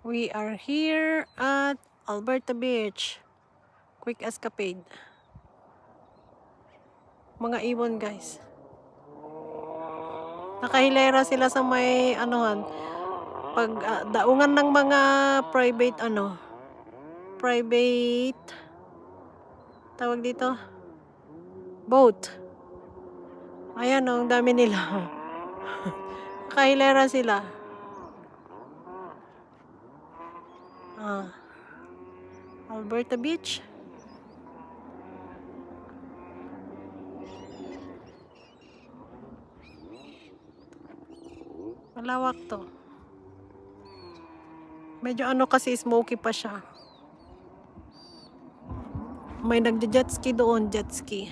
We are here at Alberta Beach. Quick escapade. Mga ibon guys. Nakahilera sila sa may anuhan. Pag daungan ng mga private private tawag dito boat. Ayan ang dami nila. Nakahilera sila. Alberta Beach. Malawak to. Medyo kasi smoky pa siya. May nagja-jet ski doon, jet ski.